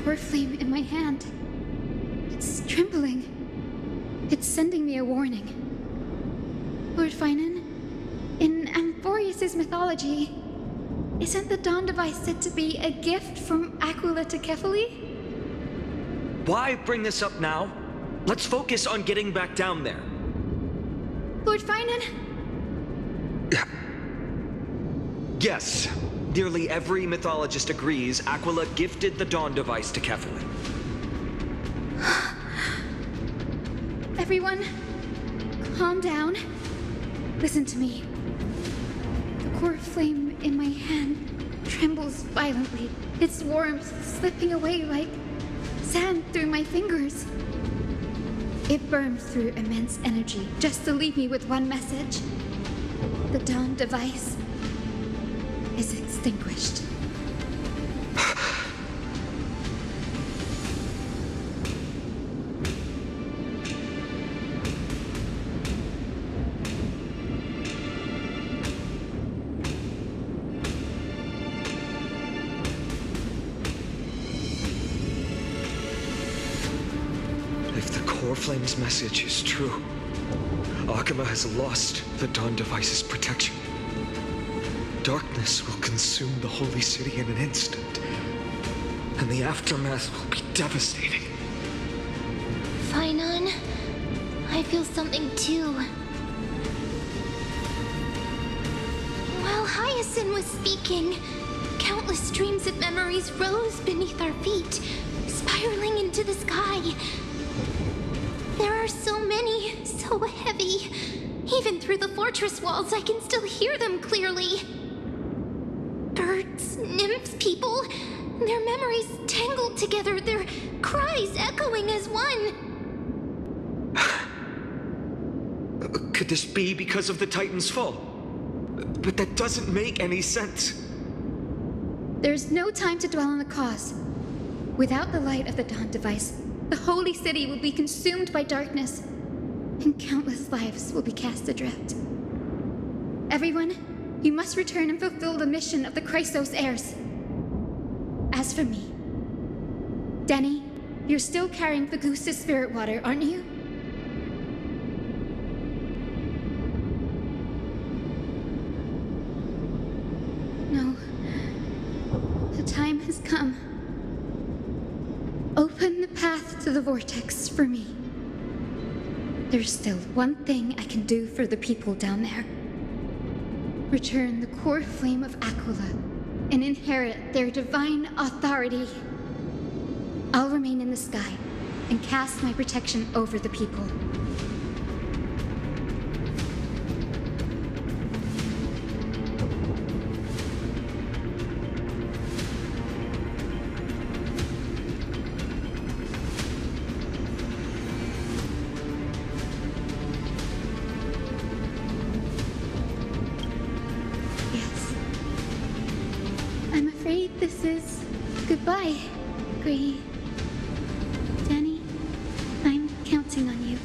core flame in my hand. It's trembling. It's sending me a warning. Lord Finan, in Amphorius' mythology, isn't the Dawn device said to be a gift from Aquila to Kefali? Why bring this up now? Let's focus on getting back down there. Lord Finan? Yes. Nearly every mythologist agrees Aquila gifted the Dawn device to Kefali. Everyone, calm down. Listen to me. The core flame in my hand trembles violently, its warmth slipping away like sand through my fingers. It burns through immense energy just to leave me with one message. The Dawn device is extinguished. If the core flame's message is true, Akama has lost the Dawn device's protection. Darkness will consume the holy city in an instant, and the aftermath will be devastating. Finan, I feel something too. While Hyacinth was speaking, countless streams of memories rose beneath our feet, spiraling into the sky. There are so many, so heavy. Even through the fortress walls, I can still hear them clearly. Birds, nymphs, people, their memories tangled together, their cries echoing as one. Could this be because of the Titan's fall? But that doesn't make any sense. There's no time to dwell on the cause. Without the light of the Dawn device, the holy city will be consumed by darkness, and countless lives will be cast adrift. Everyone, you must return and fulfill the mission of the Chrysos heirs. As for me, Denny, you're still carrying the goose's spirit water, aren't you? No. The time has come. Open the path to the vortex for me. There's still one thing I can do for the people down there. Return the core flame of Aquila and inherit their divine authority. I'll remain in the sky and cast my protection over the people. This is goodbye, Gray. Danny, I'm counting on you.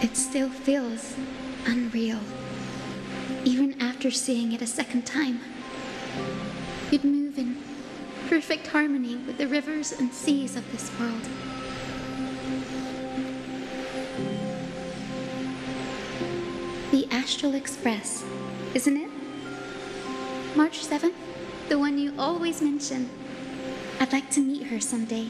It still feels unreal. Even after seeing it a second time, you'd move in perfect harmony with the rivers and seas of this world. The Astral Express, isn't it? March 7th, the one you always mention. I'd like to meet her someday.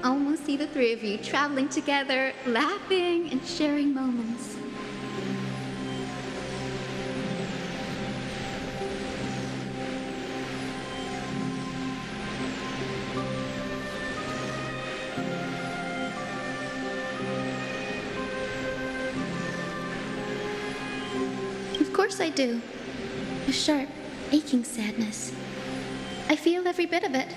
almost see the three of you traveling together, laughing and sharing moments. Of course I do. A sharp, aching sadness. I feel every bit of it.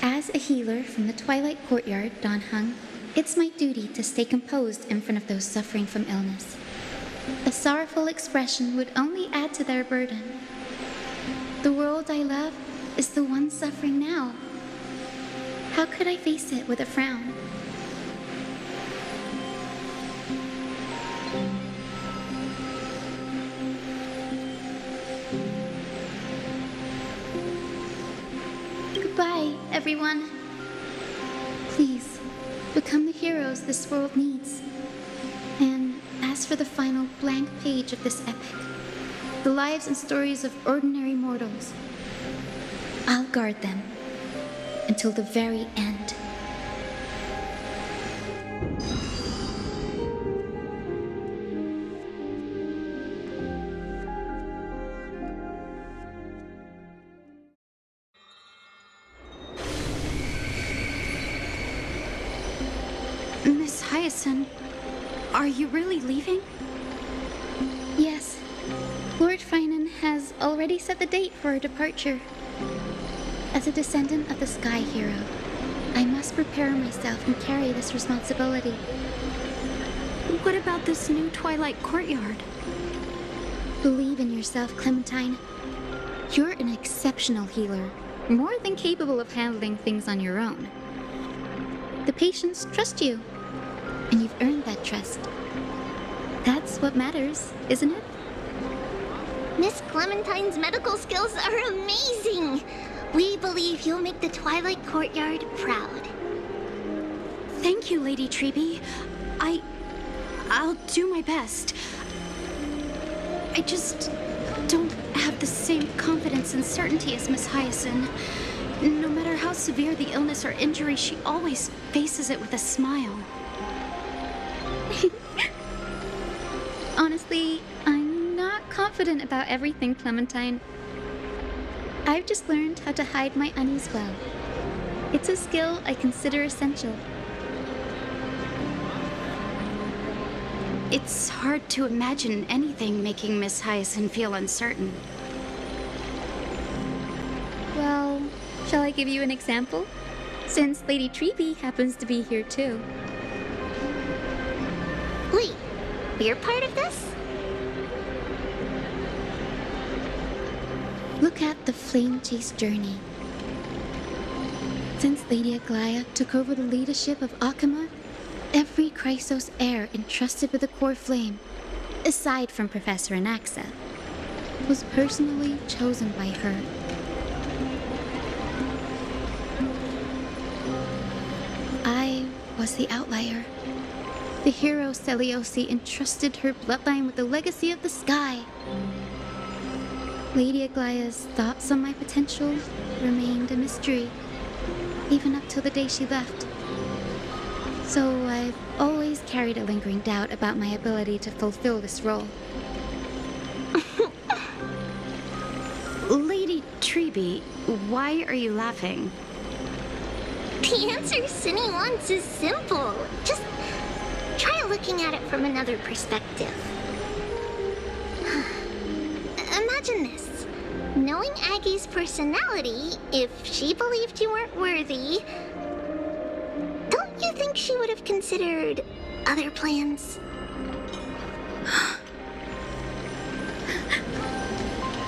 As a healer from the Twilight Courtyard, Don Hung, it's my duty to stay composed in front of those suffering from illness. A sorrowful expression would only add to their burden. The world I love is the one suffering now. How could I face it with a frown? Goodbye, everyone. Please, become the heroes this world needs. And as for the final blank page of this epic, the lives and stories of ordinary mortals, I'll guard them until the very end. Miss Hyacinth, are you really leaving? Yes, Lord Finan has already set the date for our departure. As a descendant of the Sky Hero, I must prepare myself and carry this responsibility. What about this new Twilight Courtyard? Believe in yourself, Clementine. You're an exceptional healer, more than capable of handling things on your own. The patients trust you, and you've earned that trust. That's what matters, isn't it? Miss Clementine's medical skills are amazing! We believe you'll make the Twilight Courtyard proud. Thank you, Lady Treby. I'll do my best. I just don't have the same confidence and certainty as Miss Hyacinth. No matter how severe the illness or injury, she always faces it with a smile. Honestly, I'm not confident about everything, Clementine. I've just learned how to hide my unease well. It's a skill I consider essential. It's hard to imagine anything making Miss Hyacinth feel uncertain. Well, shall I give you an example? Since Lady Treby happens to be here too. Wait, you're part of this? Look at the Flame Chase journey. Since Lady Aglaya took over the leadership of Akama, every Chrysos heir entrusted with the core flame, aside from Professor Anaxa, was personally chosen by her. I was the outlier. The hero Celiosi entrusted her bloodline with the legacy of the sky. Lady Aglaya's thoughts on my potential remained a mystery, even up till the day she left. So I've always carried a lingering doubt about my ability to fulfill this role. Lady Treby, why are you laughing? The answer Cindy wants is simple. Just try looking at it from another perspective. Imagine this. Knowing Aggie's personality, if she believed you weren't worthy, don't you think she would have considered other plans?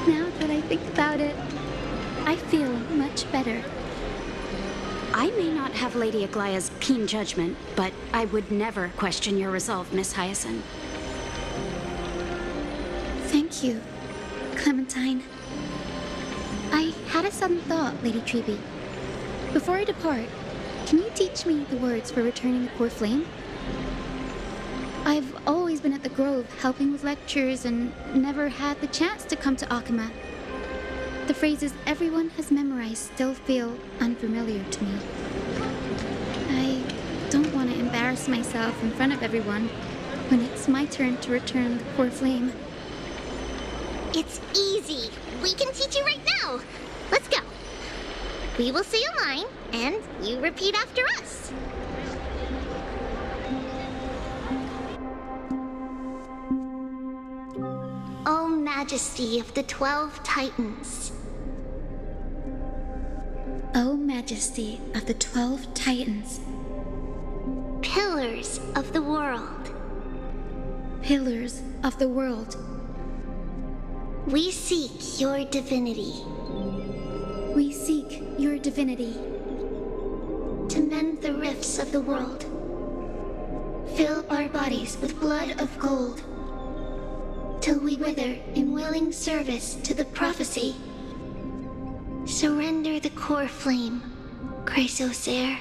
Now that I think about it, I feel much better. I may not have Lady Aglaya's keen judgment, but I would never question your resolve, Miss Hyacinth. Thank you, Clementine. I had a sudden thought, Lady Treby. Before I depart, can you teach me the words for returning the core flame? I've always been at the Grove helping with lectures and never had the chance to come to Akama. the phrases everyone has memorized still feel unfamiliar to me. I don't want to embarrass myself in front of everyone when it's my turn to return the core flame. It's easy. We can teach you right now. Let's go. We will say a line, and you repeat after us. O Majesty of the 12 Titans. O Majesty of the 12 Titans. Pillars of the world. Pillars of the world. We seek your divinity. We seek your divinity. To mend the rifts of the world. Fill our bodies with blood of gold. Till we wither in willing service to the prophecy. Surrender the core flame, Chrysosair.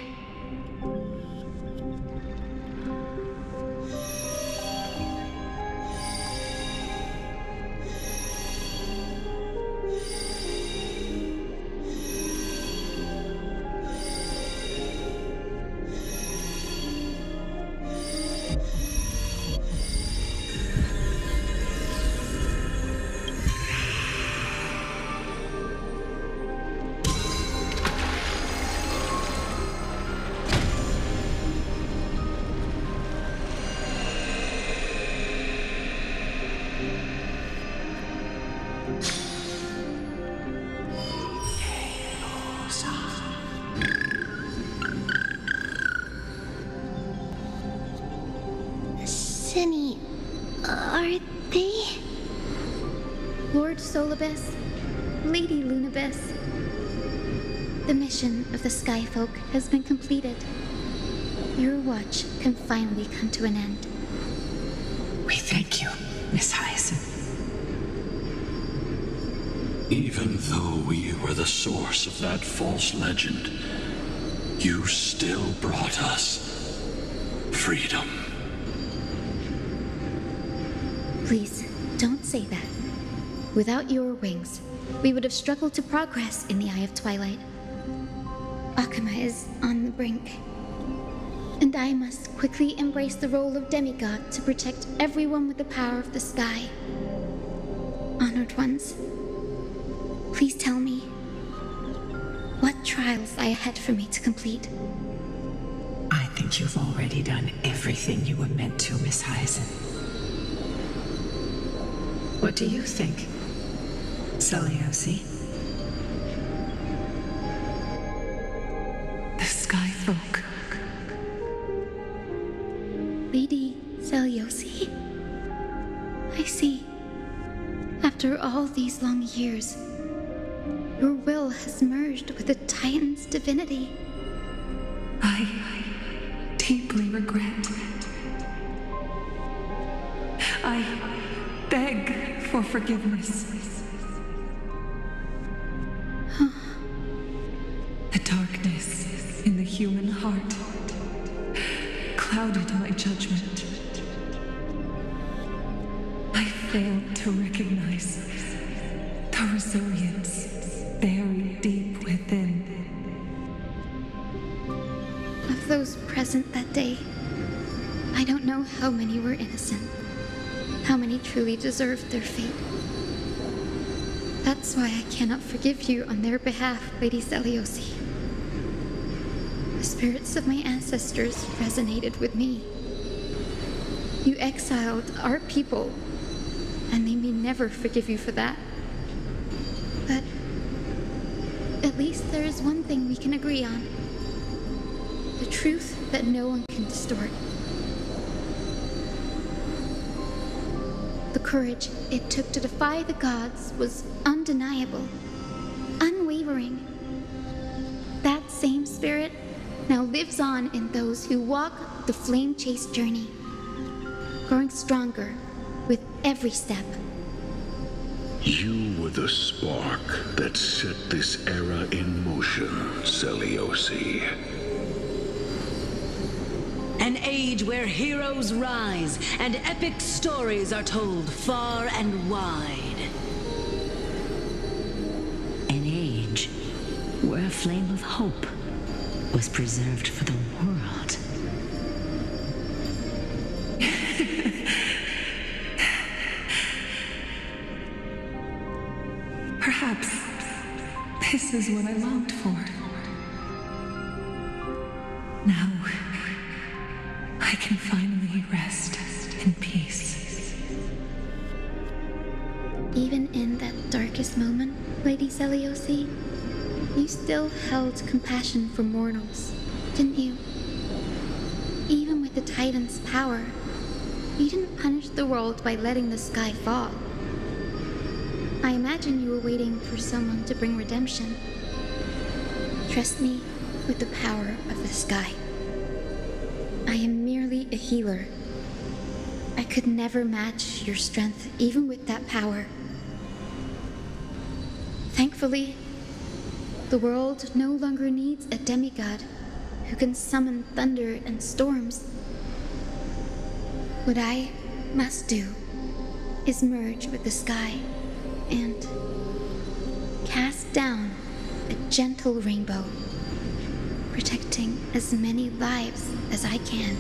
Cinny, are they? Lord Solibus, Lady Lunibus. The mission of the Skyfolk has been completed. Your watch can finally come to an end. We thank you, Miss Hyacinth. Even though we were the source of that false legend, you still brought us freedom. Please, don't say that. Without your wings, we would have struggled to progress in the Eye of Twilight. Akuma is on the brink, and I must quickly embrace the role of demigod to protect everyone with the power of the sky. Honored ones, please tell me, what trials lie ahead for me to complete? I think you've already done everything you were meant to, Miss Hyacinth. What do you think, Seliosi? The Skyfolk. Lady Seliosi? I see. After all these long years, your will has merged with the Titan's divinity. I deeply regret. I beg for forgiveness. The darkness in the human heart clouded my judgment. I failed to recognize the resilience buried deep within. Of those present that day, I don't know how many were innocent, how many truly deserved their fate. That's why I cannot forgive you on their behalf, Lady Seliosi. The spirits of my ancestors resonated with me. You exiled our people, and they may never forgive you for that. But at least there is one thing we can agree on. The truth that no one can distort. The courage it took to defy the gods was undeniable, unwavering. That same spirit now lives on in those who walk the flame-chased journey, growing stronger with every step. You were the spark that set this era in motion, Seliosi. An age where heroes rise and epic stories are told far and wide. where a flame of hope was preserved for the world. Perhaps this is what I longed for. Now, I can finally rest in peace. Even in that darkest moment, Lady Seliosi, you still held compassion for mortals, didn't you? Even with the Titan's power, you didn't punish the world by letting the sky fall. I imagine you were waiting for someone to bring redemption. Trust me with the power of the sky. I am merely a healer. I could never match your strength, even with that power. Thankfully, the world no longer needs a demigod who can summon thunder and storms. What I must do is merge with the sky and cast down a gentle rainbow, protecting as many lives as I can.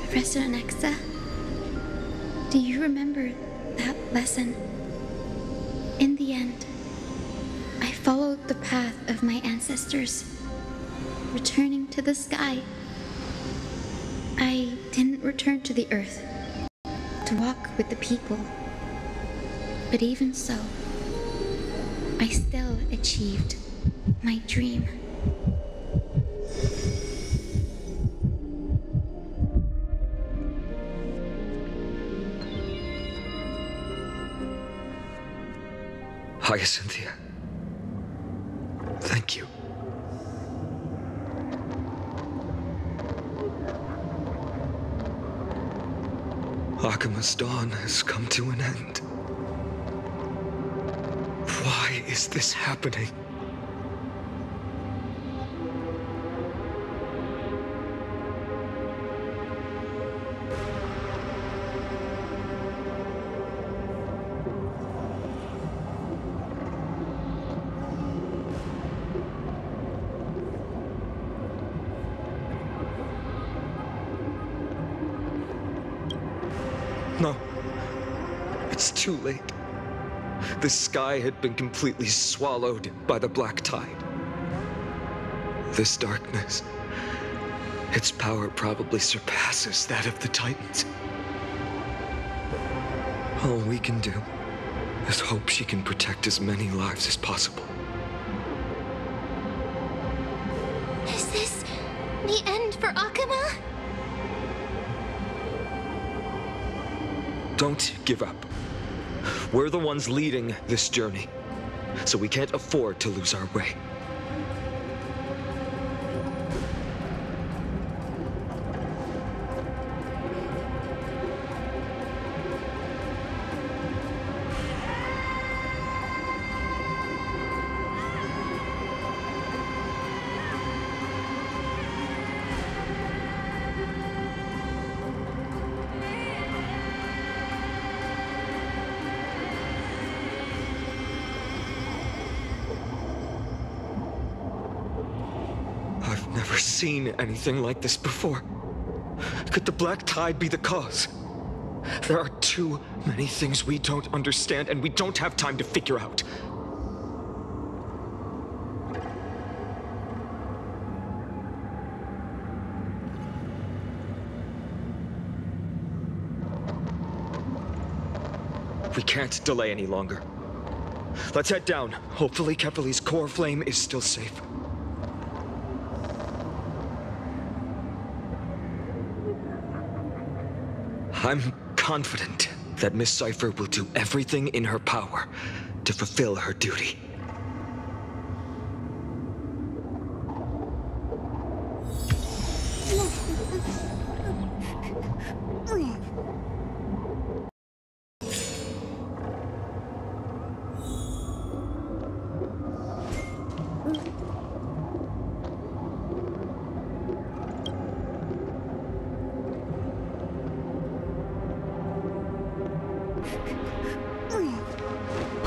Professor Nexa, do you remember that lesson? In the end, I followed the path of my ancestors, returning to the sky. I didn't return to the earth to walk with the people, but even so, I still achieved my dream. Hyacinthia. Thank you. Akima's dawn has come to an end. Why is this happening? No. It's too late. The sky had been completely swallowed by the black tide. This darkness, its power probably surpasses that of the Titans. All we can do is hope she can protect as many lives as possible. Is this the end for Akuma? Don't give up. We're the ones leading this journey, so we can't afford to lose our way. I've never seen anything like this before. Could the black tide be the cause? There are too many things we don't understand, and we don't have time to figure out. We can't delay any longer. Let's head down. Hopefully Kepali's core flame is still safe. I'm confident that Miss Cipher will do everything in her power to fulfill her duty.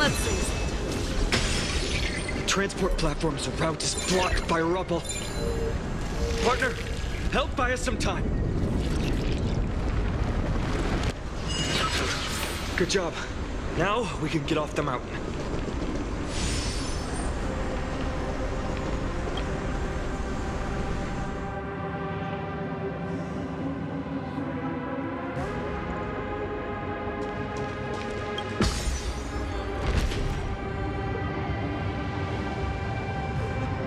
Let's see. The transport platform's route is blocked by rubble. Partner, help buy us some time. Good job. Now we can get off the mountain.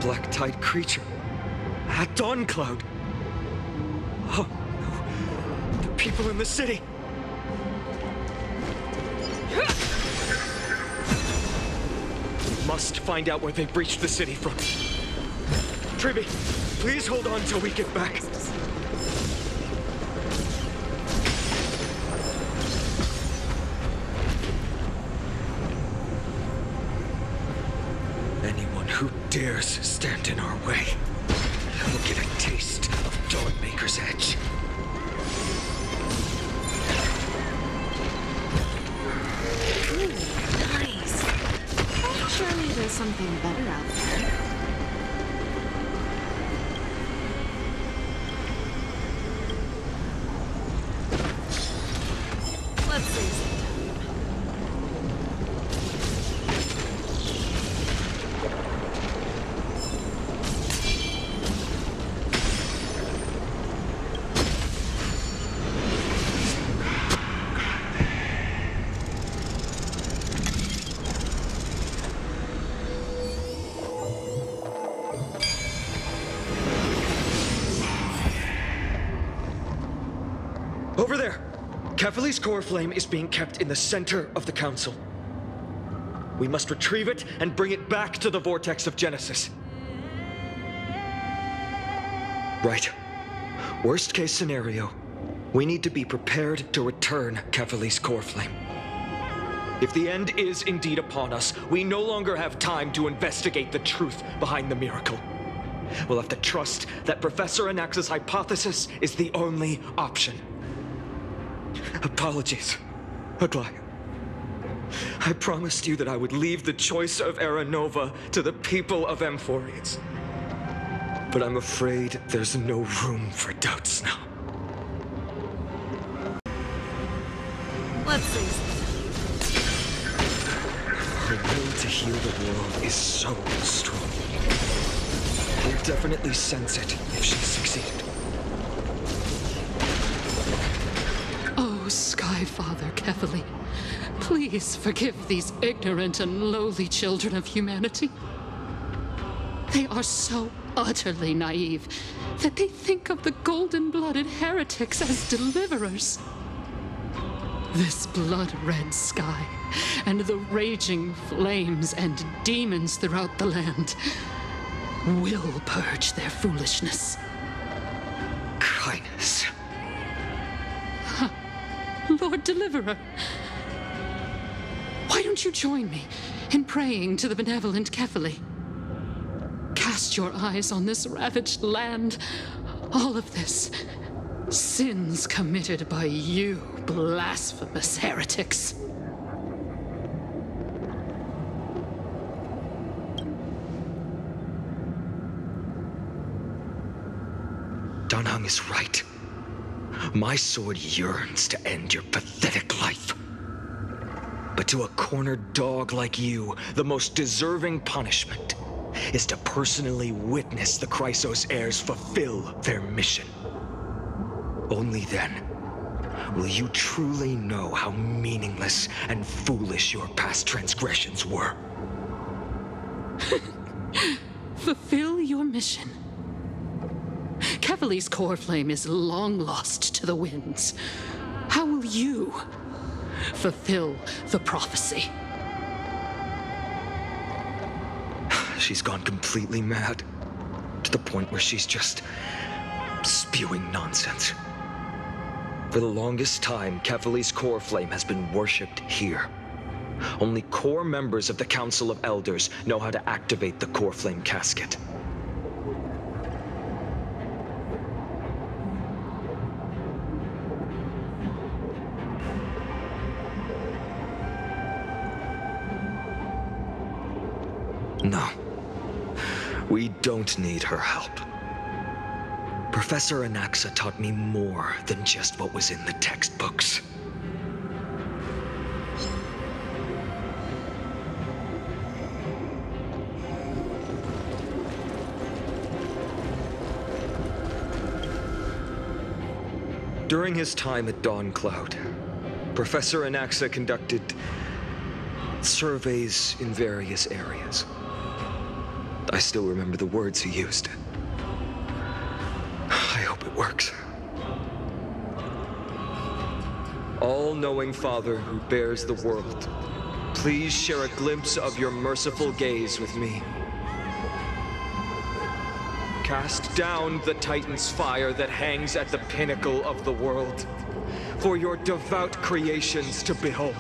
Black tide creature. A dawn cloud. Oh no. The people in the city. Must find out where they breached the city from. Tribby, please hold on till we get back. Anyone who dares stand in our way will get a taste of Dawnmaker's edge. Nice. Surely there's something better out there. Let's see. Over there! Kefali's core flame is being kept in the center of the council. We must retrieve it and bring it back to the vortex of Genesis. Right. Worst case scenario, we need to be prepared to return Kefali's core flame. If the end is indeed upon us, we no longer have time to investigate the truth behind the miracle. We'll have to trust that Professor Anax's hypothesis is the only option. Apologies, Aglaia. I promised you that I would leave the choice of Era Nova to the people of Amphorians. But I'm afraid there's no room for doubts now. Let's see. Her will to heal the world is so strong. We'll definitely sense it if she succeeded. Oh, Sky Father Kefali, please forgive these ignorant and lowly children of humanity. They are so utterly naive that they think of the golden-blooded heretics as deliverers. This blood-red sky and the raging flames and demons throughout the land will purge their foolishness. Kindness. Lord Deliverer, why don't you join me in praying to the benevolent Kefali? Cast your eyes on this ravaged land. All of this, sins committed by you, blasphemous heretics. Danheng is right. My sword yearns to end your pathetic life. But to a cornered dog like you, the most deserving punishment is to personally witness the Chrysos heirs fulfill their mission. Only then will you truly know how meaningless and foolish your past transgressions were. Fulfill your mission. Kefali's core flame is long lost to the winds. How will you fulfill the prophecy? She's gone completely mad, to the point where she's just spewing nonsense. For the longest time, Kefali's core flame has been worshipped here. Only core members of the Council of Elders know how to activate the core flame casket. No. We don't need her help. Professor Anaxa taught me more than just what was in the textbooks. During his time at Dawn Cloud, Professor Anaxa conducted surveys in various areas. I still remember the words he used. I hope it works. All-knowing Father who bears the world, please share a glimpse of your merciful gaze with me. Cast down the Titan's fire that hangs at the pinnacle of the world, for your devout creations to behold.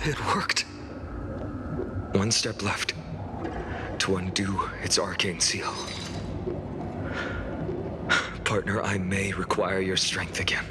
It worked. One step left to undo its arcane seal. Partner, I may require your strength again.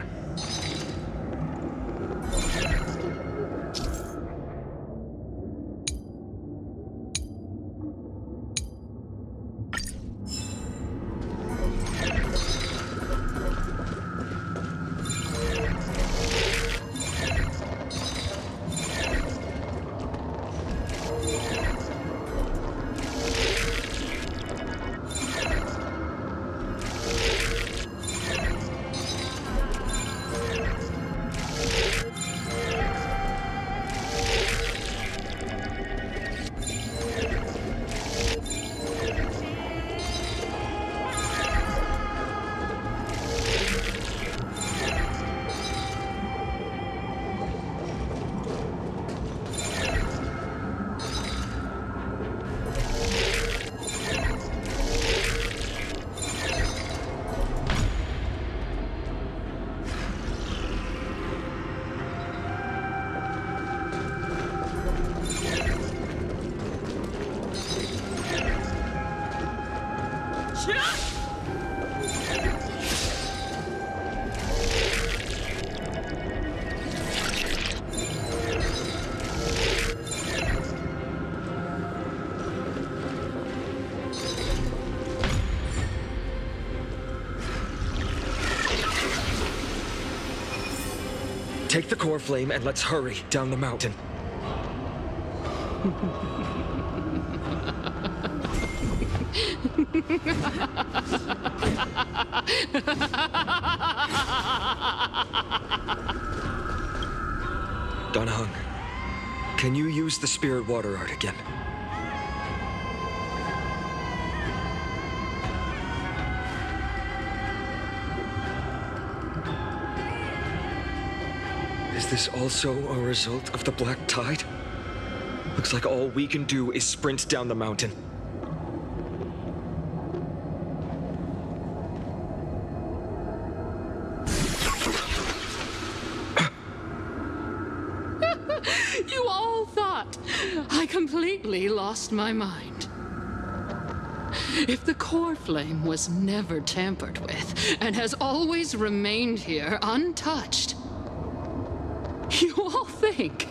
Take the core flame and let's hurry down the mountain. Donahung, can you use the spirit water art again? Is this also a result of the Black Tide? Looks like all we can do is sprint down the mountain. You all thought I completely lost my mind. If the core flame was never tampered with and has always remained here untouched, you all think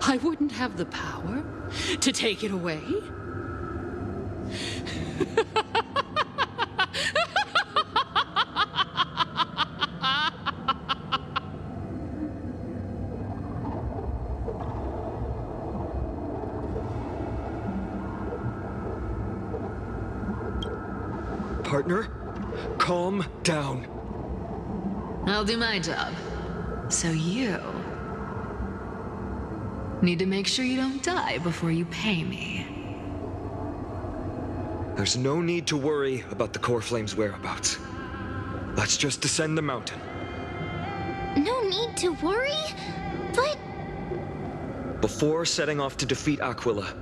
I wouldn't have the power to take it away? Partner, calm down. I'll do my job. So you need to make sure you don't die before you pay me. There's no need to worry about the core flame's whereabouts. Let's just descend the mountain. No need to worry? But... Before setting off to defeat Aquila,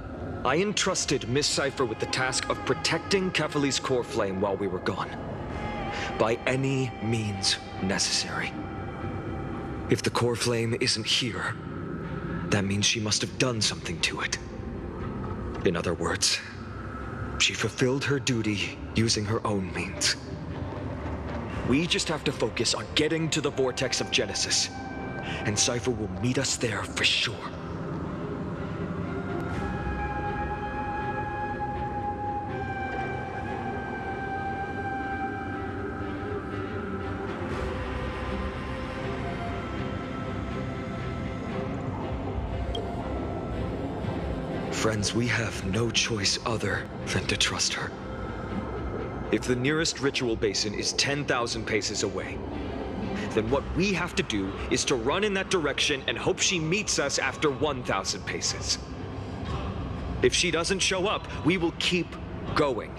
I entrusted Miss Cipher with the task of protecting Kefali's core flame while we were gone. By any means necessary. If the core flame isn't here, that means she must have done something to it. In other words, she fulfilled her duty using her own means. We just have to focus on getting to the vortex of Genesis. And Cypher will meet us there for sure. Friends, we have no choice other than to trust her. If the nearest ritual basin is 10,000 paces away, then what we have to do is to run in that direction and hope she meets us after 1,000 paces. If she doesn't show up, we will keep going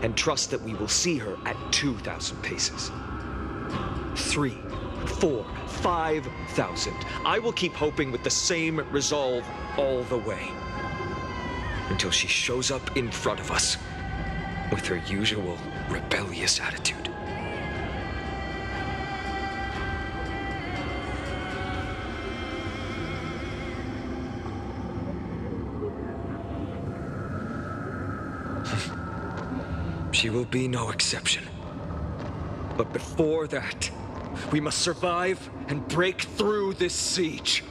and trust that we will see her at 2,000 paces. 3, 4, 5,000. I will keep hoping with the same resolve all the way until she shows up in front of us with her usual rebellious attitude. She will be no exception. But before that, we must survive and break through this siege.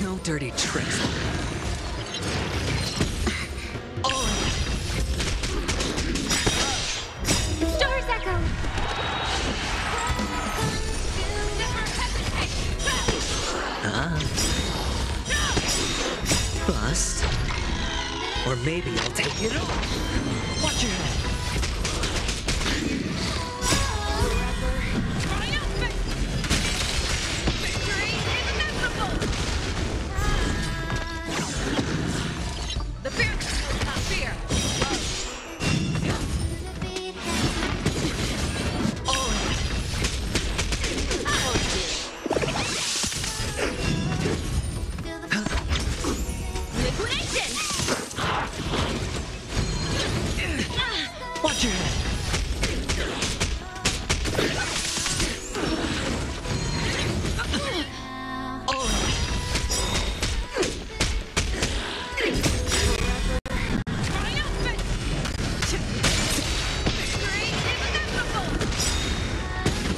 No dirty tricks. Star's Echo! Bust. Or maybe I'll take it off. Watch your head. Watch your head.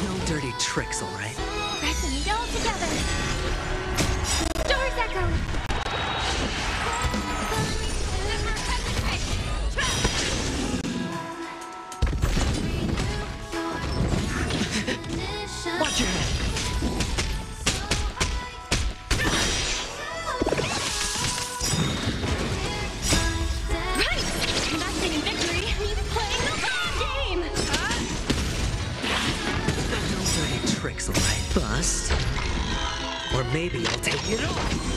No dirty tricks, all right? Pressing it all together. Star's Echo! Watch your head. Right! Investing in victory means playing the long game! No dirty tricks, all right? Bust. Or maybe I'll take it off.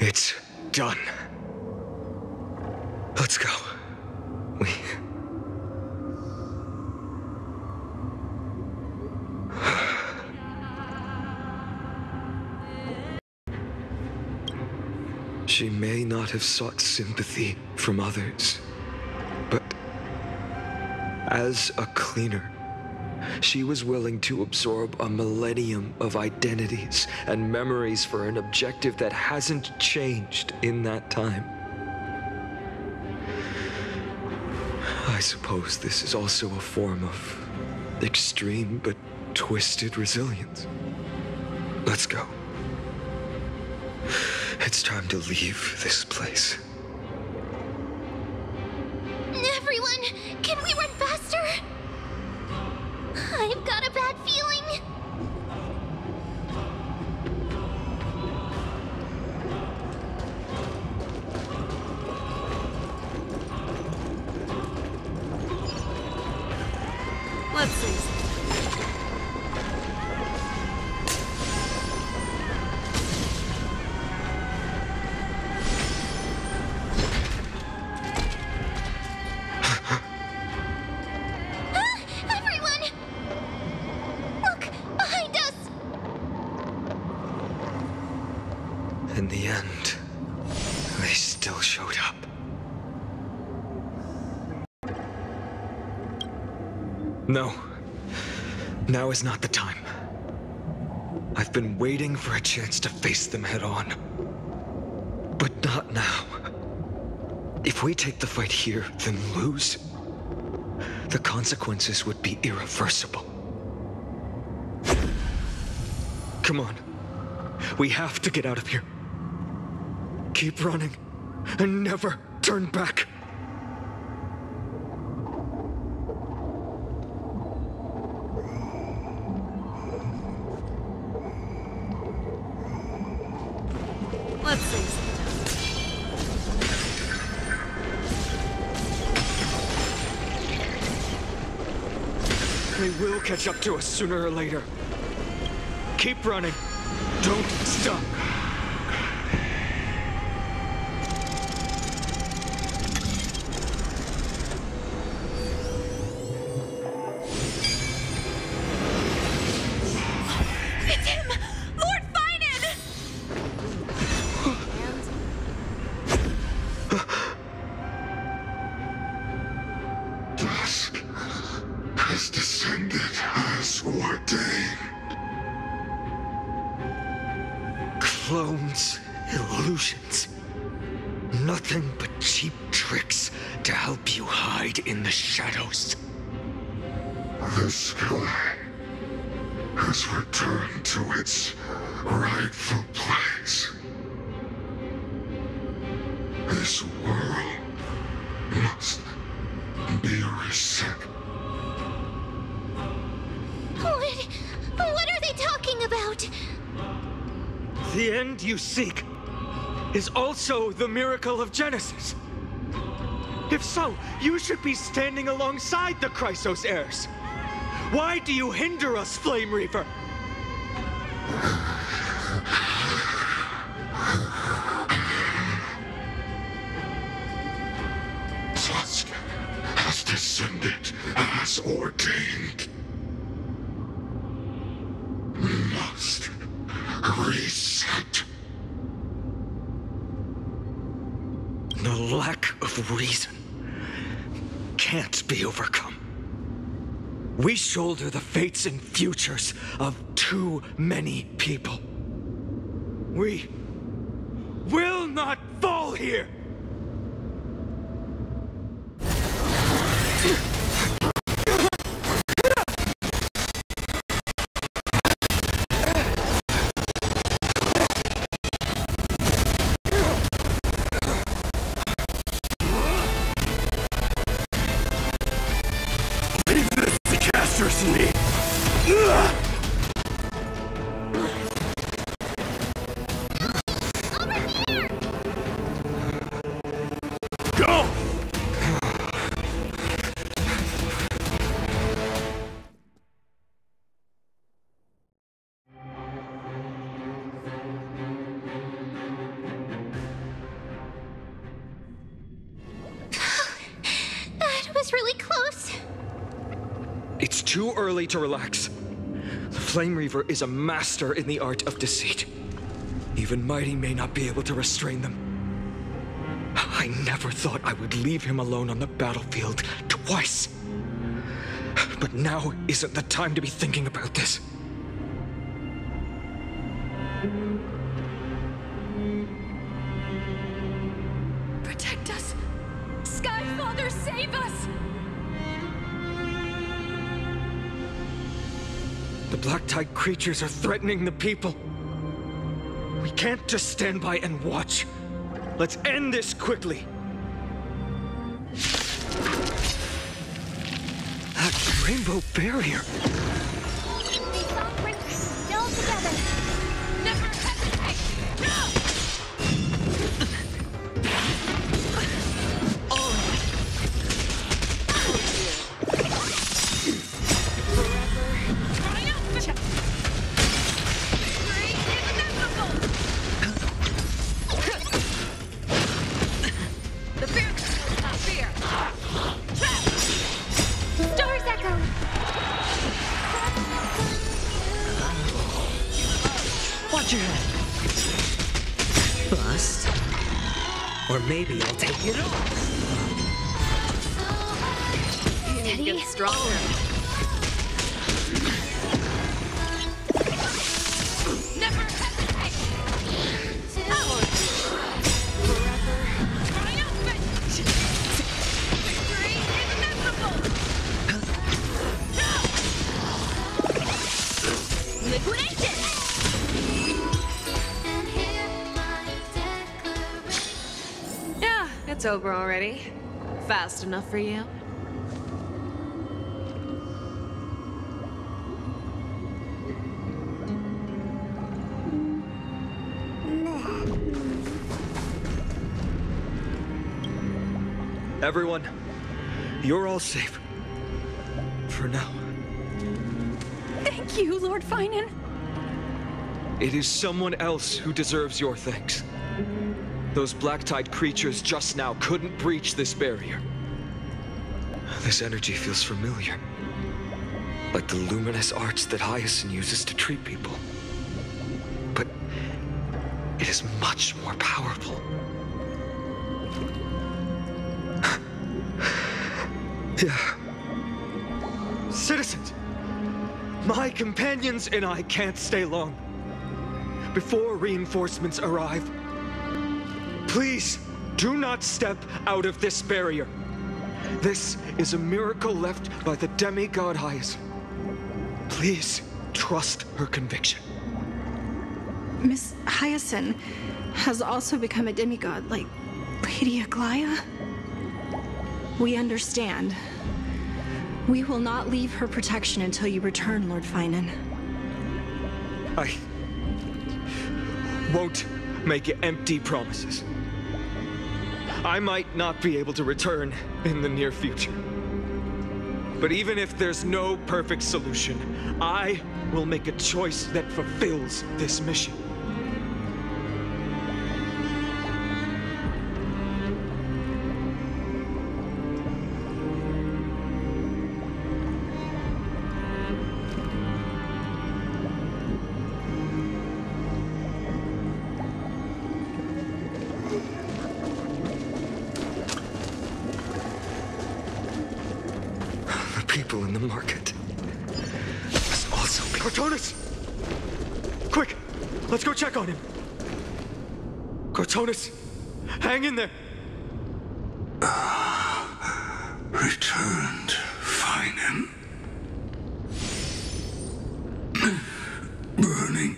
It's done. Let's go. She may not have sought sympathy from others, but as a cleaner, she was willing to absorb a millennium of identities and memories for an objective that hasn't changed in that time. I suppose this is also a form of extreme but twisted resilience. Let's go. It's time to leave this place. Everyone, can we run faster? I've got a bad feeling. Let's see. No. Now is not the time. I've been waiting for a chance to face them head on. But not now. If we take the fight here, then lose, the consequences would be irreversible. Come on. We have to get out of here. Keep running, and never turn back. Let's see. They will catch up to us sooner or later. Keep running. Don't stop. It's him! Lord Finan! Dusk has descended as ordained. Clones, illusions. Nothing but cheap tricks to help you hide in the shadows. The sky has returned to its rightful place. This world must be reset. What are they talking about? The end you seek is also the miracle of Genesis. If so, you should be standing alongside the Chrysos heirs. Why do you hinder us, Flame Reaver? Dusk has descended as ordained. Must reset. The lack of reason can't be overcome. We shoulder the fates and futures of too many people. We will not fall here! Really close. It's too early to relax. The Flame Reaver is a master in the art of deceit. Even Mighty may not be able to restrain them. I never thought I would leave him alone on the battlefield twice. But now isn't the time to be thinking about this. Protect us! Sky Father, save us! The Black Tide creatures are threatening the people. We can't just stand by and watch. Let's end this quickly. That rainbow barrier. They found Prince still together. Never hesitate! No! Bust. Or maybe I'll take it off. Steady. Get stronger. It's over already? Fast enough for you? Everyone, you're all safe. For now. Thank you, Lord Finan. It is someone else who deserves your thanks. Those black-tide creatures just now couldn't breach this barrier. This energy feels familiar. Like the luminous arts that Hyacinth uses to treat people. But it is much more powerful. Yeah. Citizens, my companions and I can't stay long. Before reinforcements arrive, please do not step out of this barrier. This is a miracle left by the demigod Hyacinth. Please trust her conviction. Miss Hyacinth has also become a demigod, like Lady Aglaya. We understand. We will not leave her protection until you return, Lord Finan. I won't make empty promises. I might not be able to return in the near future. But even if there's no perfect solution, I will make a choice that fulfills this mission. People in the market must also be Cortonis! Quick! Let's go check on him! Cortonis! Hang in there! Returned, Finan. Burning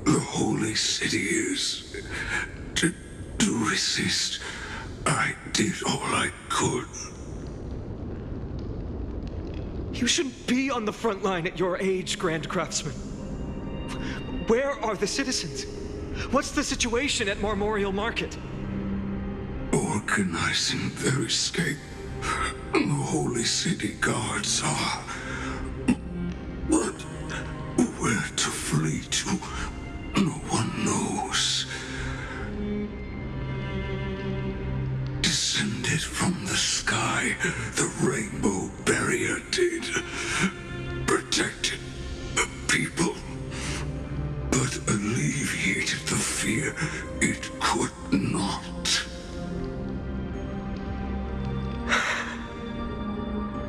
the holy city is... To resist, I did all I could. You shouldn't be on the front line at your age, Grand Craftsman. Where are the citizens? What's the situation at Memorial Market? Organizing their escape. The holy city guards are. But where to flee to, no one knows. Descended from the sky, the rainbow barrier did. Protected the people, but alleviated the fear it could not.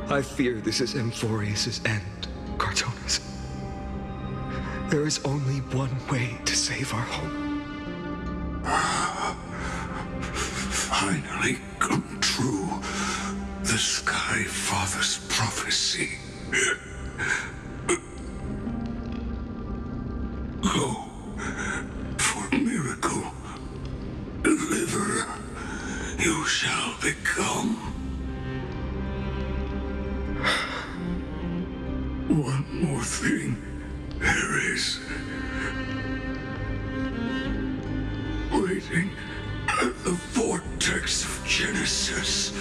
I fear this is Emphorius' end, Cortonis. There is only one way to save our home. Finally come true. The Sky Father's prophecy. Go for miracle. Deliver. You shall become. One more thing there is. Waiting at the vortex of Genesis,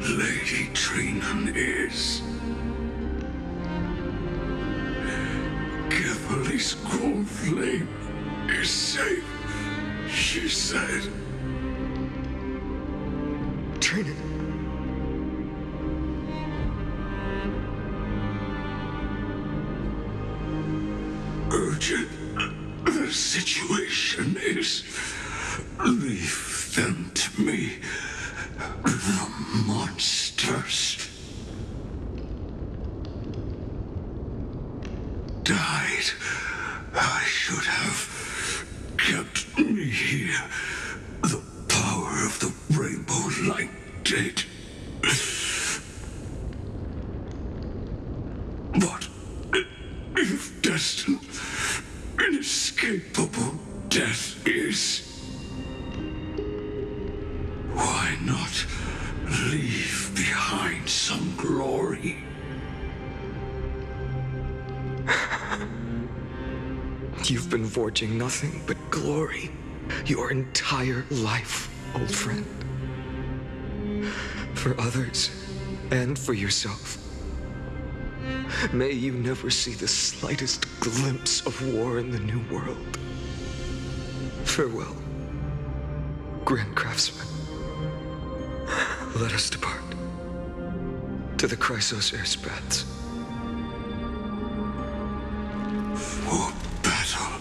Lady Trinan is. Kephale's grown flame is safe, she said. Trinan. Urgent. The situation is. Leave them to me. The monsters. Died. I should have kept me here. The power of the rainbow light did. But if destined, inescapable death is, why not You've been forging nothing but glory your entire life, old friend. For others, and for yourself. May you never see the slightest glimpse of war in the New World. Farewell, Grand Craftsman. Let us depart to the Chrysos airspaths. For battle,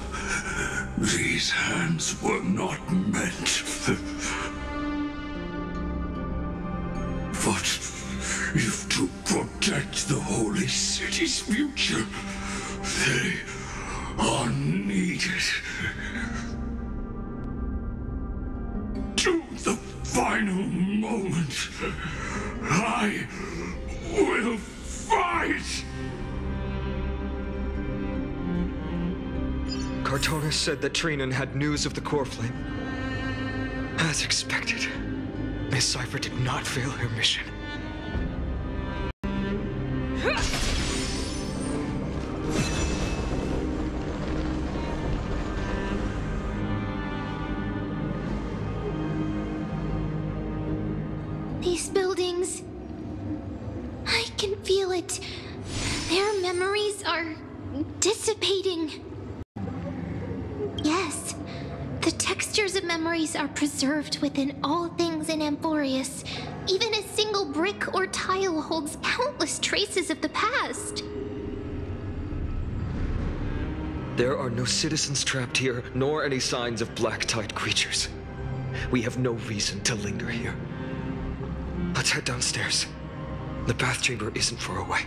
these hands were not meant. But if to protect the Holy City's future, they are needed. To the final moment, I will fight! Cartonis said that Trinan had news of the core flame. As expected, Miss Cypher did not fail her mission. These buildings... I can feel it. Their memories are dissipating. Yes, the textures of memories are preserved within all things in Amphorius. Even a single brick or tile holds countless traces of the past. There are no citizens trapped here, nor any signs of black tide creatures. We have no reason to linger here. Let's head downstairs. The bath chamber isn't far away.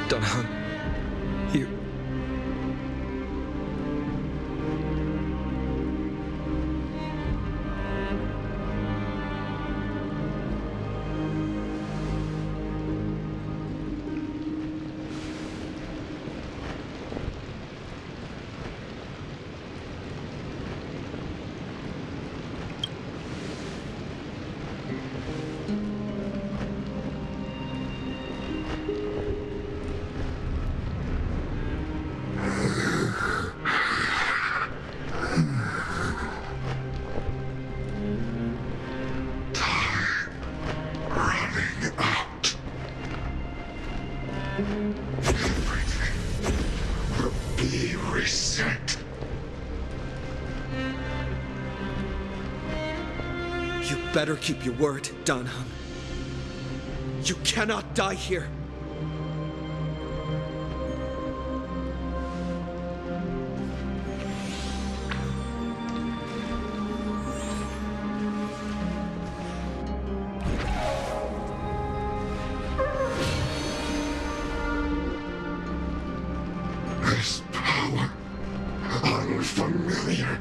Donhan, you... Better keep your word, Donhan. You cannot die here. This power, unfamiliar.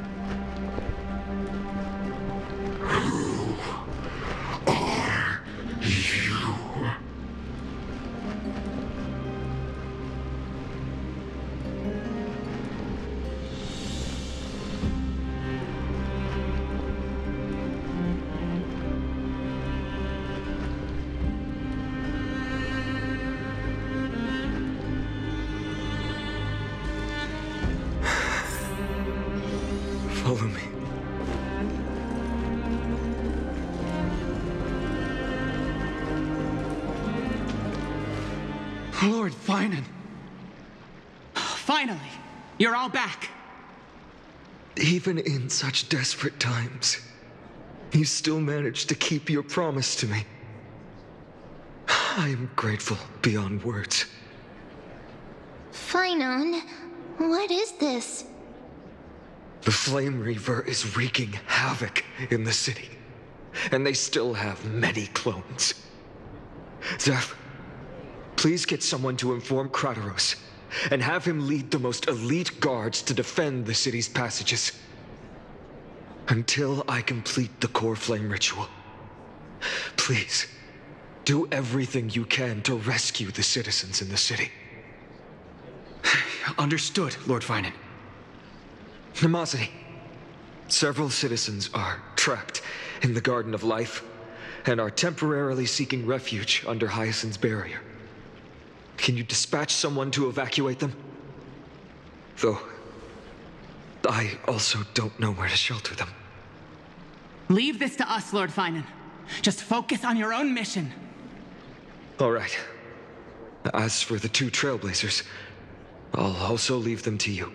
Lord Finan. Finally, you're all back. Even in such desperate times, you still managed to keep your promise to me. I am grateful beyond words. Finan, what is this? The Flame Reaver is wreaking havoc in the city, and they still have many clones. Zeph, please get someone to inform Kratos, and have him lead the most elite guards to defend the city's passages. Until I complete the core flame ritual, please, do everything you can to rescue the citizens in the city. Understood, Lord Finan. Nemazity, several citizens are trapped in the Garden of Life and are temporarily seeking refuge under Hyacinth's barrier. Can you dispatch someone to evacuate them? Though, I also don't know where to shelter them. Leave this to us, Lord Finan. Just focus on your own mission. All right. As for the 2 Trailblazers, I'll also leave them to you.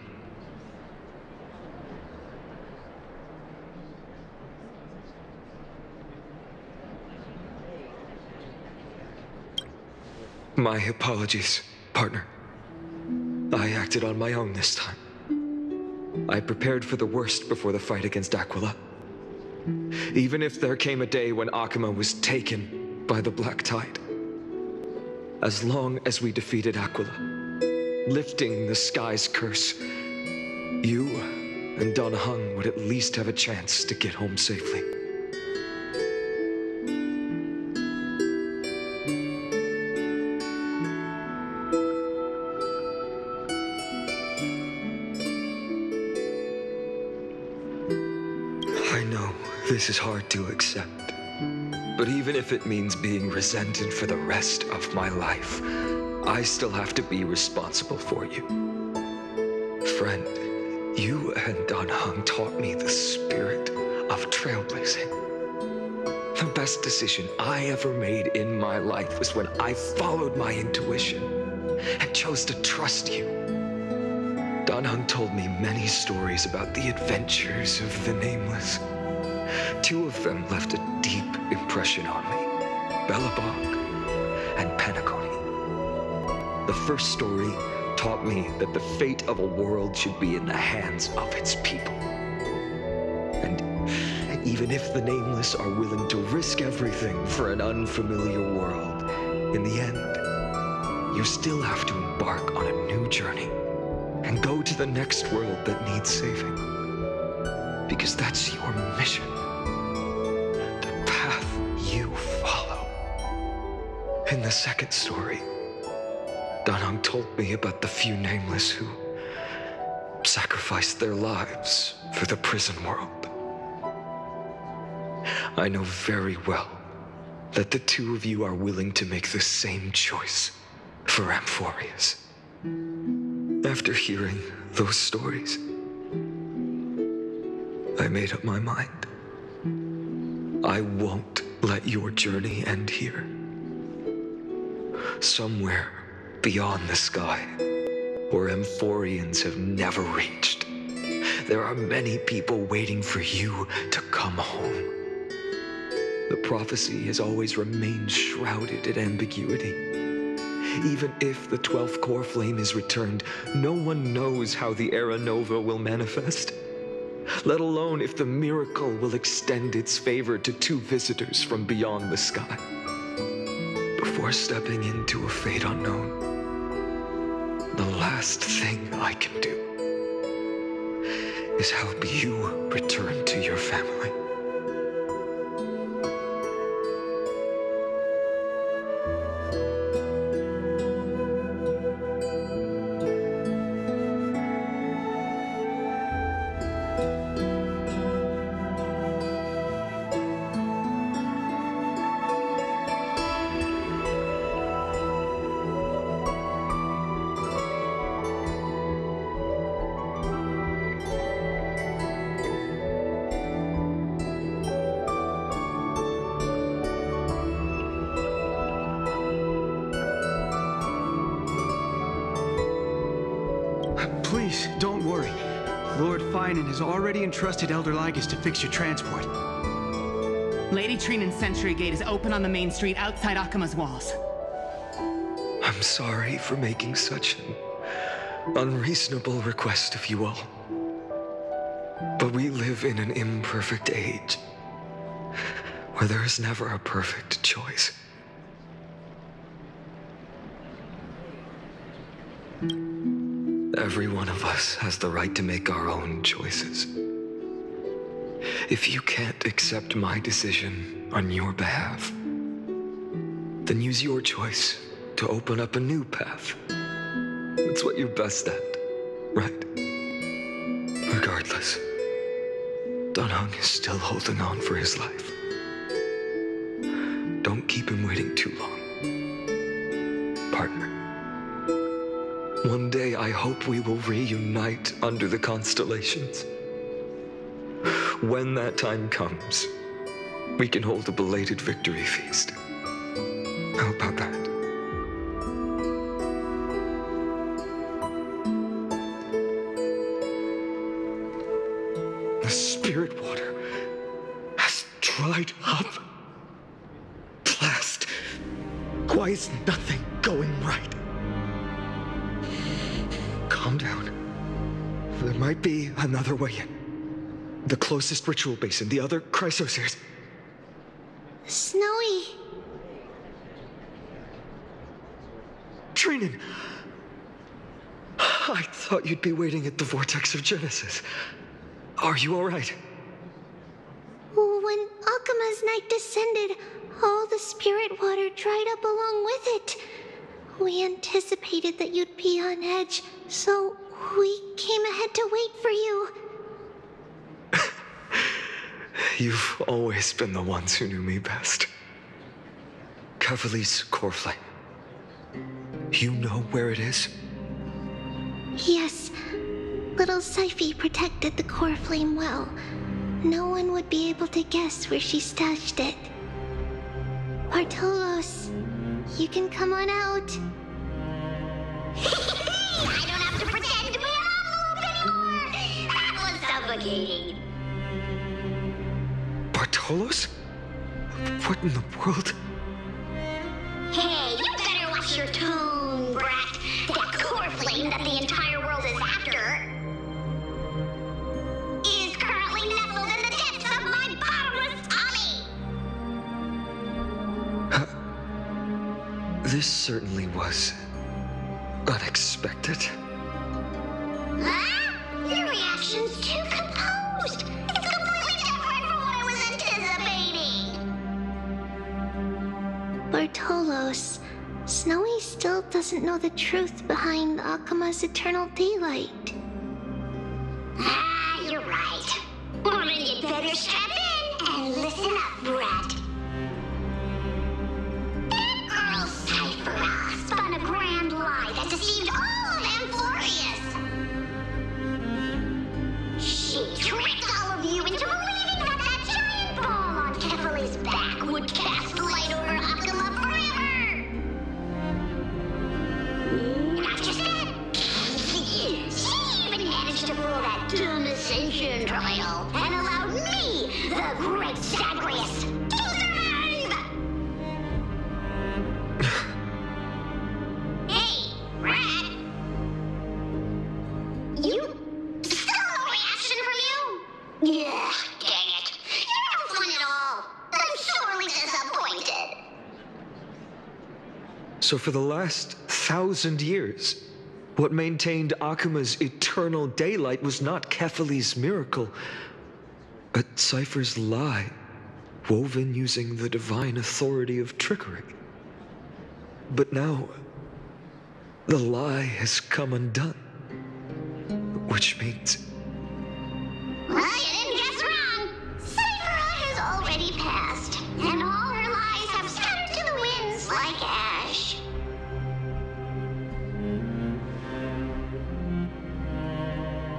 My apologies, partner. I acted on my own this time. I prepared for the worst before the fight against Aquila. Even if there came a day when Akuma was taken by the Black Tide. As long as we defeated Aquila, lifting the sky's curse, you and Dan Heng would at least have a chance to get home safely. I know this is hard to accept, but even if it means being resented for the rest of my life, I still have to be responsible for you. Friend, you and Dan Heng taught me the spirit of trailblazing. The best decision I ever made in my life was when I followed my intuition and chose to trust you. Dan Heng told me many stories about the adventures of the Nameless. 2 of them left a deep impression on me, Belobog and Penacony. The first story taught me that the fate of a world should be in the hands of its people. And even if the Nameless are willing to risk everything for an unfamiliar world, in the end, you still have to embark on a new journey and go to the next world that needs saving. Because that's your mission. The path you follow. In the second story, Dan Heng told me about the few Nameless who sacrificed their lives for the prison world. I know very well that the 2 of you are willing to make the same choice for Amphorius. After hearing those stories, I made up my mind. I won't let your journey end here. Somewhere beyond the sky, where Amphorians have never reached, there are many people waiting for you to come home. The prophecy has always remained shrouded in ambiguity. Even if the 12th core flame is returned, no one knows how the Era Nova will manifest, let alone if the miracle will extend its favor to 2 visitors from beyond the sky. Before stepping into a fate unknown, the last thing I can do is help you return to your family. Please, don't worry. Lord Finan has already entrusted Elder Lygus to fix your transport. Lady Trinan's Sentry Gate is open on the main street outside Akima's walls. I'm sorry for making such an unreasonable request of you all. But we live in an imperfect age, where there is never a perfect choice. Every one of us has the right to make our own choices. If you can't accept my decision on your behalf, then use your choice to open up a new path. That's what you're best at, right? Regardless, Dunhung is still holding on for his life. Don't keep him waiting too long, partner. One day I hope we will reunite under the constellations. When that time comes, we can hold a belated victory feast. How about that? The spirit water has dried up. Blast. Why is nothing going right? Calm down. There might be another way in. The closest ritual basin, the other chrysospheres. Snowy. Trinan! I thought you'd be waiting at the Vortex of Genesis. Are you all right? When Akima's night descended, all the spirit water dried up along with it. We anticipated that you'd be on edge, so we came ahead to wait for you. You've always been the ones who knew me best. Kavali's core flame. You know where it is? Yes. Little Syphie protected the core flame well. No one would be able to guess where she stashed it. Bartolos, you can come on out. I don't have to pretend to be an envelope anymore! That was suffocating. Bartolos? What in the world? Hey, you better watch your tone, brat. That core flame that the entire world is after is currently nestled in the depths of my bottomless tummy. This certainly was unexpected. Huh? Your reaction's too composed. It's completely different from what I was anticipating. Bartolos, Snowy still doesn't know the truth behind Akima's eternal daylight. Ah, you're right. Well, then you'd better strap in and listen up, brat. That girl Cyphera spun a grand lie that deceived all of Amphorius. She tricked all of you into believing that that giant ball on Kefali's back would cast light over Akima forever. Not just that. She even managed to pull that dumb ascension trial and allowed me, the great Zagreus, to survive! Hey, Rat! You... Still no reaction from you? Yeah, dang it. You're no fun at all. I'm sorely disappointed. So for the last 1,000 years, what maintained Akima's eternal daylight was not Kefali's miracle, but Cypher's lie, woven using the divine authority of trickery. But now, the lie has come undone, which means... Well, you didn't guess wrong. Cyphera has already passed, and all her lies have scattered to the winds like ash.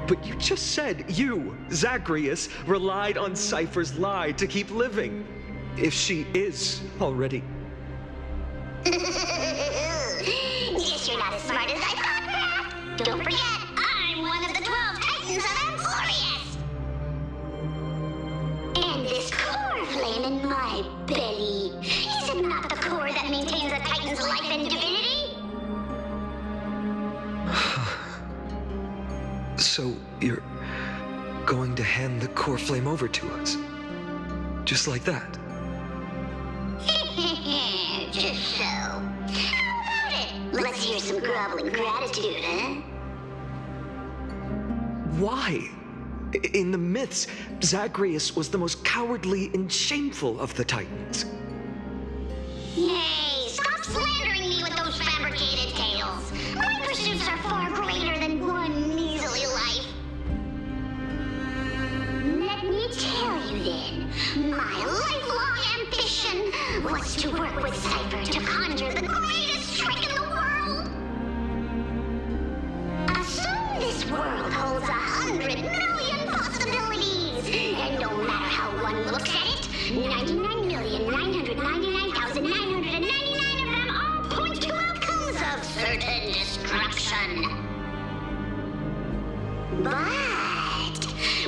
But you just said you, Zagreus, relied on Cypher's lie to keep living. If she is already... Guess you're not as smart as I thought, Rat. Don't forget, I'm one of So you're going to hand the core flame over to us? Just like that? Just so. How about it? Let's hear some groveling gratitude, huh? Why? In the myths, Zagreus was the most cowardly and shameful of the Titans. Hey, stop slandering me with those fabricated tales. My pursuits are far greater than one measly life. Let me tell you then, my lifelong ambition was to work with Cypher to conjure the greatest trick in the world. Assume this world holds 100 million possibilities, and no matter how one looks at it, 99,999,999 of them all point to outcomes of certain destruction. But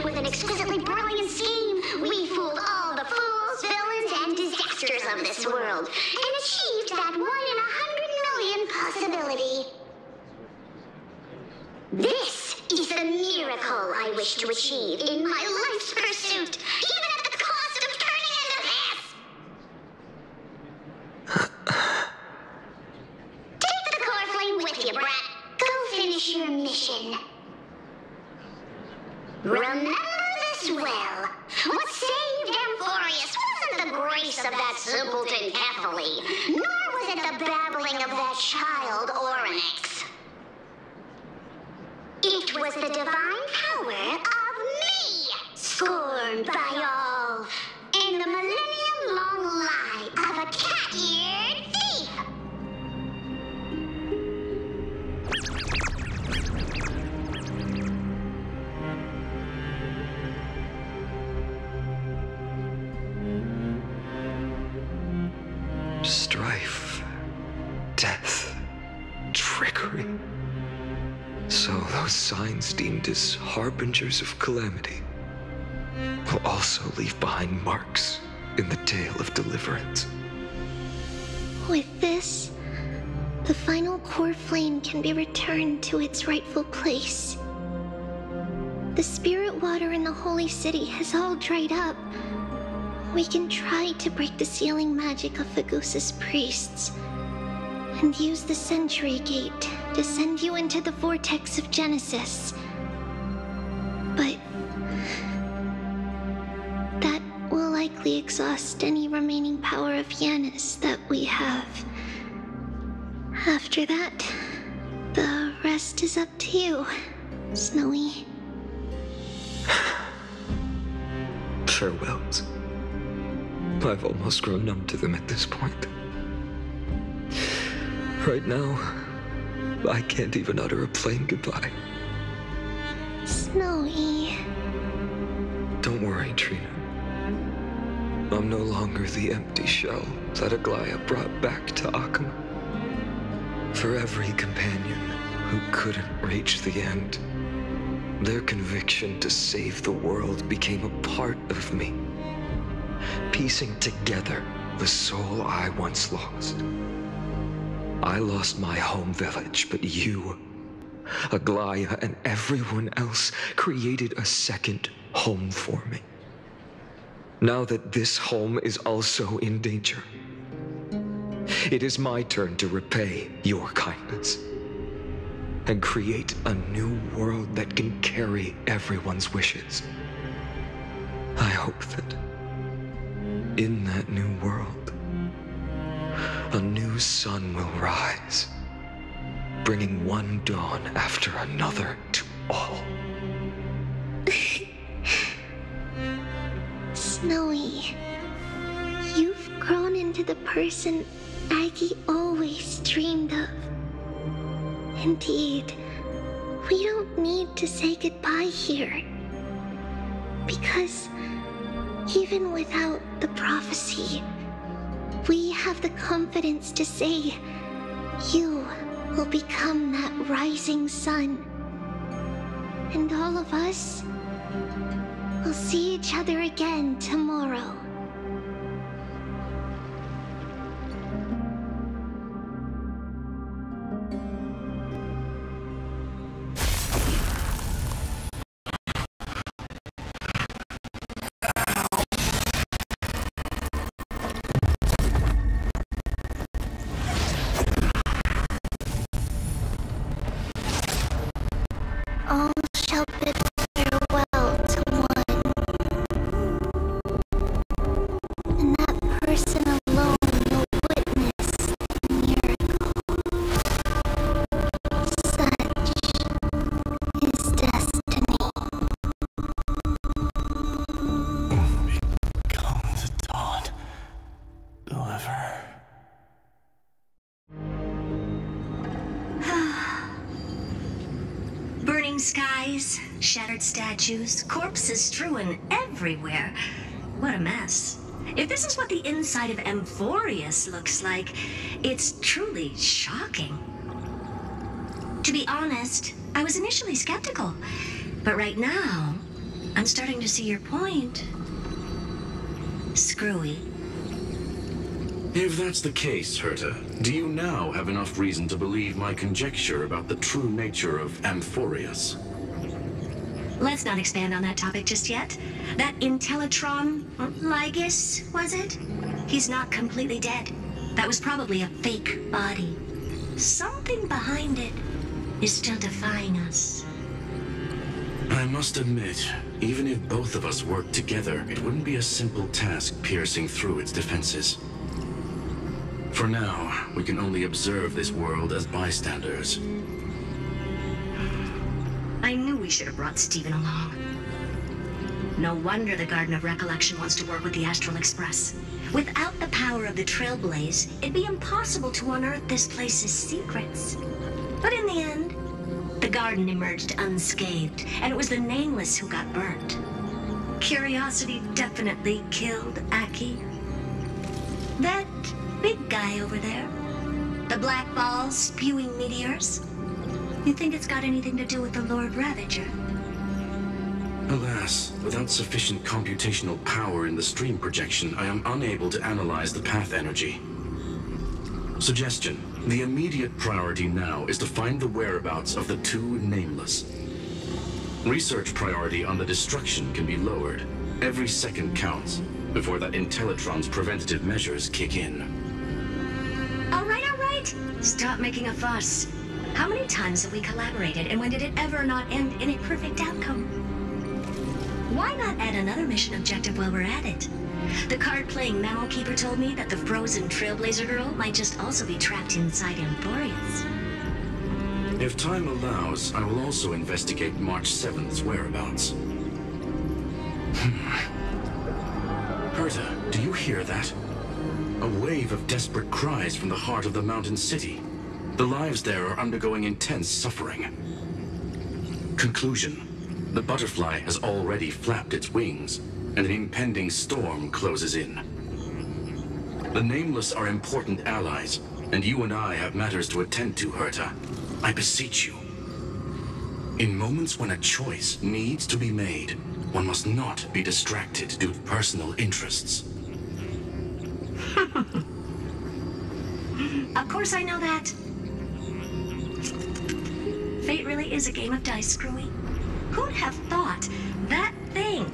with an exquisitely brilliant scheme, we fooled all the fools, villains, and disasters of this world, and achieved that 1 in 100 million possibility. This is the miracle I wish to achieve in my life's pursuit, even at the cost of turning into this! Take the core flame with you, brat. Go finish your mission. Remember this well. What saved Amphorius wasn't the grace of that simpleton Kephale, nor was it the babbling of that child Oryx. It was the divine power of me, scorned by all, and the millennium-long lie of a cat-eared thief. Strife, death, trickery. So those signs deemed as harbingers of calamity will also leave behind marks in the tale of deliverance. With this, the final core flame can be returned to its rightful place. The spirit water in the holy city has all dried up. We can try to break the sealing magic of Fagusa's priests and use the Century Gate to send you into the vortex of Genesis. But that will likely exhaust any remaining power of Janus that we have. After that, the rest is up to you, Snowy. Farewells. I've almost grown numb to them at this point. Right now, I can't even utter a plain goodbye. Snowy. Don't worry, Trina. I'm no longer the empty shell that Aglaya brought back to Akama. For every companion who couldn't reach the end, their conviction to save the world became a part of me, piecing together the soul I once lost. I lost my home village, but you, Aglaya, and everyone else created a second home for me. Now that this home is also in danger, it is my turn to repay your kindness and create a new world that can carry everyone's wishes. I hope that in that new world, a new sun will rise, bringing one dawn after another to all. Snowy, you've grown into the person Aggie always dreamed of. Indeed, we don't need to say goodbye here. Because even without the prophecy, we have the confidence to say you will become that rising sun. And all of us will see each other again tomorrow. Flickering skies, shattered statues, corpses strewn everywhere. What a mess. If this is what the inside of Amphorius looks like, it's truly shocking. To be honest, I was initially skeptical, but right now, I'm starting to see your point. Screwy. If that's the case, Herta, do you now have enough reason to believe my conjecture about the true nature of Amphorius? Let's not expand on that topic just yet. That Intellitron, Ligus, was it? He's not completely dead. That was probably a fake body. Something behind it is still defying us. I must admit, even if both of us worked together, it wouldn't be a simple task piercing through its defenses. For now, we can only observe this world as bystanders. I knew we should have brought Stephen along. No wonder the Garden of Recollection wants to work with the Astral Express. Without the power of the Trailblaze, it'd be impossible to unearth this place's secrets. But in the end, the garden emerged unscathed, and it was the Nameless who got burnt. Curiosity definitely killed Aki. That big guy over there, the black ball spewing meteors, you think it's got anything to do with the Lord Ravager? Alas, without sufficient computational power in the stream projection, I am unable to analyze the path energy. Suggestion. The immediate priority now is to find the whereabouts of the two Nameless. Research priority on the destruction can be lowered. Every second counts before that Intellitron's preventative measures kick in. All right. Stop making a fuss. How many times have we collaborated, and when did it ever not end in a perfect outcome? Why not add another mission objective while we're at it? The card-playing Memo Keeper told me that the frozen Trailblazer girl might just also be trapped inside Amphorius. If time allows, I will also investigate March 7th's whereabouts. Herta, do you hear that? A wave of desperate cries from the heart of the mountain city. The lives there are undergoing intense suffering. Conclusion. The butterfly has already flapped its wings, and an impending storm closes in. The Nameless are important allies, and you and I have matters to attend to, Herta. I beseech you. In moments when a choice needs to be made, one must not be distracted due to personal interests. Of course I know that. Fate really is a game of dice, Screwy. Who'd have thought that thing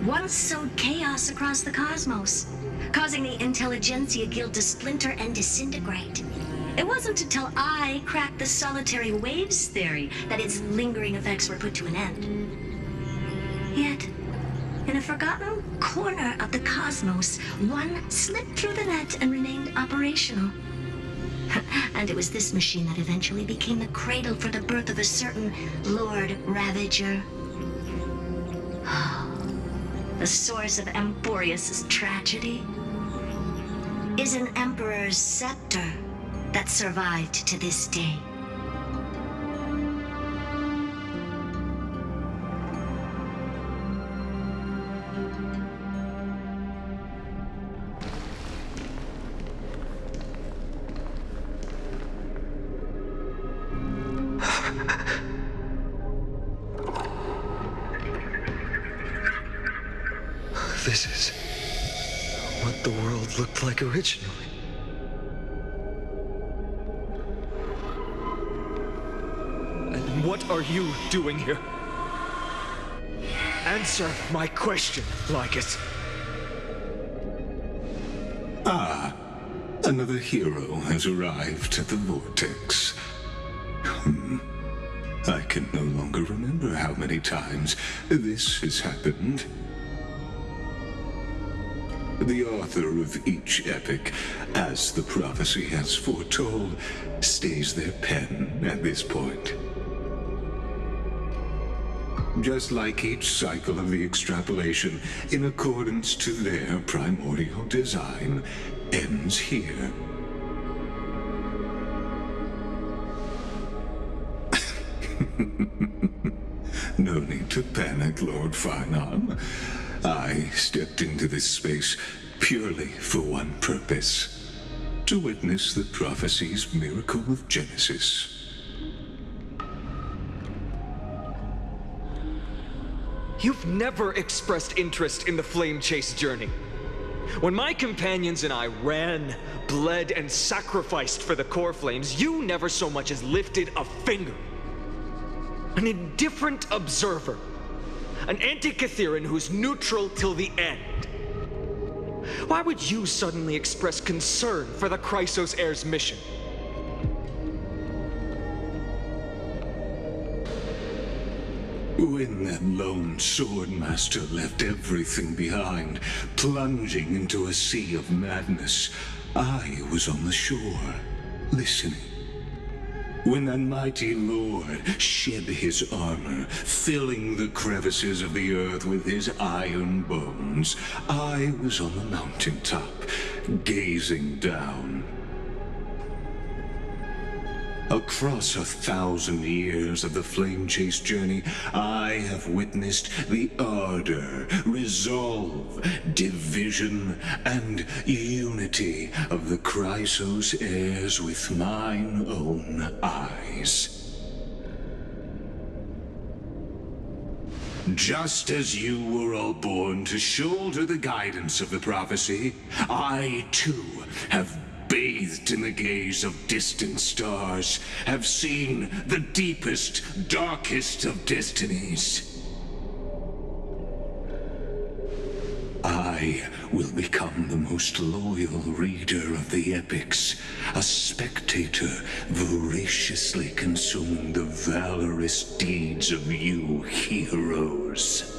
once sowed chaos across the cosmos, causing the Intelligentsia Guild to splinter and disintegrate? It wasn't until I cracked the solitary waves theory that its lingering effects were put to an end. Yet, in a forgotten corner of the cosmos, one slipped through the net and remained operational. And it was this machine that eventually became the cradle for the birth of a certain Lord Ravager. The source of Amphorius' tragedy is an Emperor's scepter that survived to this day. This is what the world looked like originally. And what are you doing here? Answer my question, Lycus. Ah, another hero has arrived at the Vortex. I can no longer remember how many times this has happened. The author of each epic, as the prophecy has foretold, stays their pen at this point. Just like each cycle of the extrapolation, in accordance to their primordial design, ends here. No need to panic, Lord Finon. I stepped into this space purely for one purpose: to witness the prophecy's miracle of Genesis. You've never expressed interest in the flame chase journey. When my companions and I ran, bled, and sacrificed for the core flames, you never so much as lifted a finger. An indifferent observer. An anti-Catheran who's neutral till the end. Why would you suddenly express concern for the Chrysos Heir's mission? When that lone swordmaster left everything behind, plunging into a sea of madness, I was on the shore, listening. When that mighty lord shed his armor, filling the crevices of the earth with his iron bones, I was on the mountaintop, gazing down. Across 1,000 years of the flame chase journey, I have witnessed the ardor, resolve, division, and unity of the Chrysos heirs with mine own eyes. Just as you were all born to shoulder the guidance of the prophecy, I too have bathed in the gaze of distant stars, have seen the deepest, darkest of destinies. I will become the most loyal reader of the epics, a spectator voraciously consuming the valorous deeds of you heroes.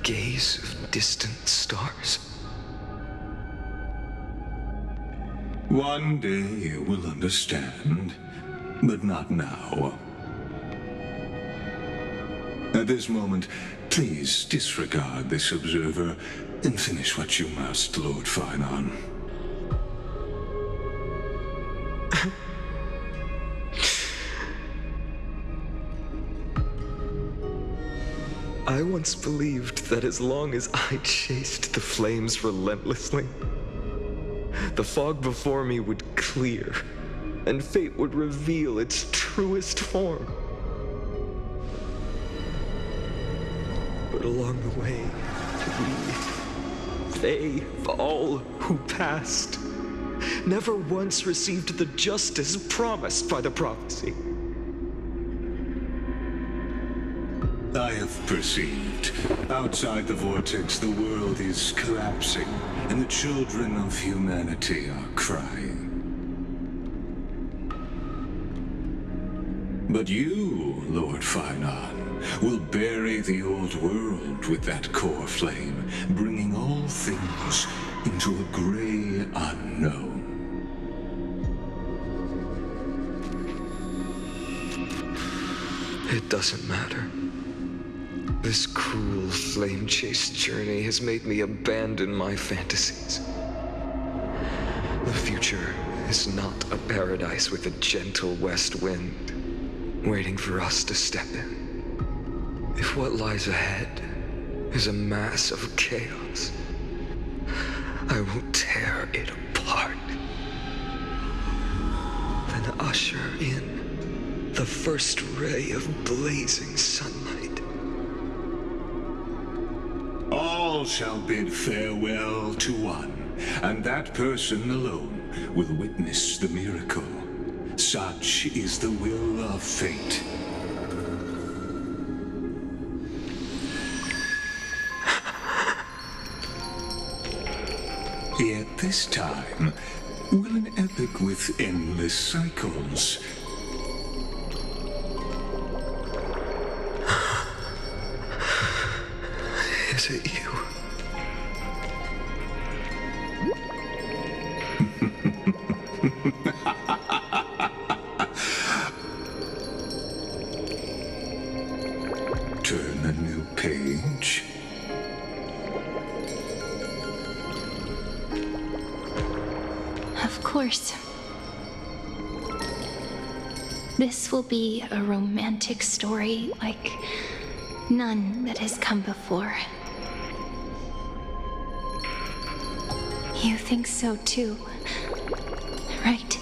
Gaze of distant stars. One day you will understand, but not now. At this moment, please disregard this observer and finish what you must, Lord Finon. I once believed that as long as I chased the flames relentlessly, the fog before me would clear, and fate would reveal its truest form. But along the way, they, all who passed, never once received the justice promised by the prophecy. I have perceived. Outside the vortex, the world is collapsing, and the children of humanity are crying. But you, Lord Finon, will bury the old world with that core flame, bringing all things into a gray unknown. It doesn't matter. This cruel flame chase journey has made me abandon my fantasies. The future is not a paradise with a gentle west wind, waiting for us to step in. If what lies ahead is a mass of chaos, I will tear it apart. Then usher in the first ray of blazing sunlight. All shall bid farewell to one, and that person alone will witness the miracle. Such is the will of fate. Yet this time, will an epic with endless cycles Is it you? Turn a new page. Of course. course. This will be a romantic story like none that has come before. You think so too, right?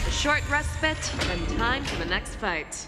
A short respite, and time for the next fight.